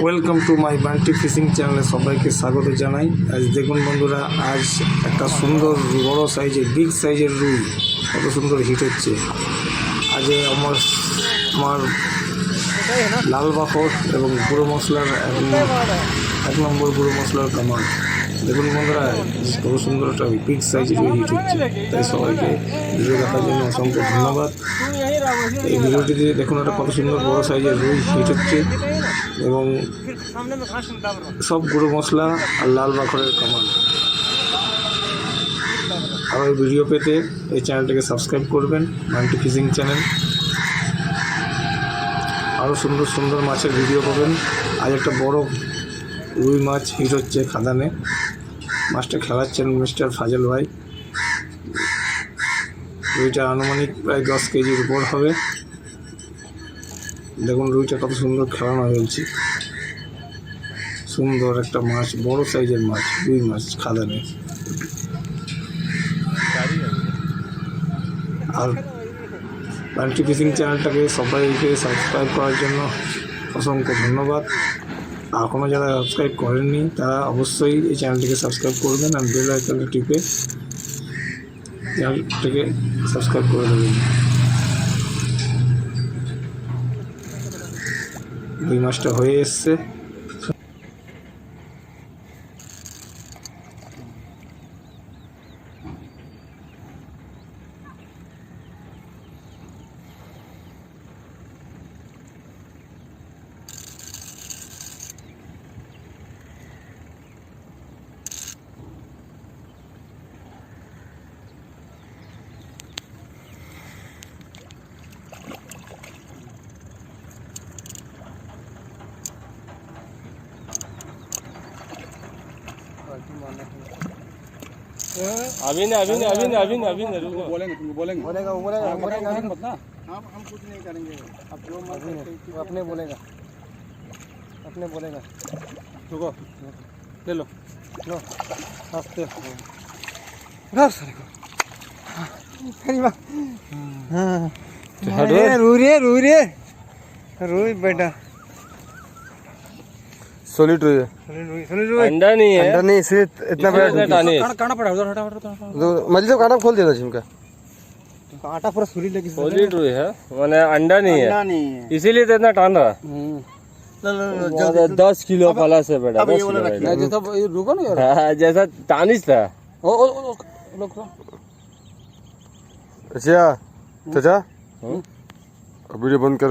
Welcome to my Bunty fishing চ্যানেলে সবাইকে স্বাগত জানাই। আজ দেখুন বন্ধুরা, আজ একটা সুন্দর বড় সাইজের বিগ সাইজের রুই কত সুন্দর হিট হচ্ছে। আজ আমার লাল বাখর এবং গুঁড়ো মশলার এক নম্বর গুঁড়ো মশলার কামান। দেখুন বন্ধুরা, কত সুন্দর একটা বিগ সাইজের রুই হিট হচ্ছে। তাই সবাইকে ভিডিও দেখার জন্য অসংখ্য ধন্যবাদ। এই ভিডিওটিতে দেখুন একটা কত সুন্দর বড় সাইজের রুই হিট হচ্ছে এবং সব গুঁড়ো মশলা আর লাল বাখরের কামান। আরও এই ভিডিও পেতে এই চ্যানেলটাকে সাবস্ক্রাইব করবেন, বান্টি ফিশিং চ্যানেল। আরও সুন্দর সুন্দর মাছের ভিডিও পাবেন। আজ একটা বড় রুই মাছ হিট হচ্ছে খাদানে। মাছটা খেলাচ্ছেন মিস্টার ফাজল ভাই। রুইটা আনুমানিক প্রায় 10 কেজির উপর হবে। দেখুন রুইটা কত সুন্দর খেলানো হয়েছে। সুন্দর একটা মাছ, বড় সাইজের মাছ, রুই মাছ খাদানে। আর বান্টি ফিশিং চ্যানেলটাকে সবাইকে সাবস্ক্রাইব করার জন্য অসংখ্য ধন্যবাদ। এখনও যারা সাবস্ক্রাইব করেননি তারা অবশ্যই এই চ্যানেলটিকে সাবস্ক্রাইব করবেন আর বেল আইকনটা টিপে চ্যানেলটিকে সাবস্ক্রাইব করে দেবেন। রুই মাছটা হয়ে এসছে। अभी नहीं रुको। बोलेंगे मत ना। हम कुछ नहीं करेंगे। अब जो अपने बोलेगा रुको, ले लो आस्ते सारे को। रूई बेटा सॉलिड रुई है। अंडा नहीं है, अंडा नहीं, इसे इतना बड़ा काना पड़ा उधर, हटा मछली तो कांटा खोल दिया था जिनका। कांटा पूरा सुरी लगी। सॉलिड रुई है, माने अंडा नहीं है, इसीलिए तो इतना टान रहा। 10 किलो प्लस है बेटा, 10 किलो। जैसा रुको ना यार, जैसा तानिश था। अच्छा चाचा वीडियो बंद कर।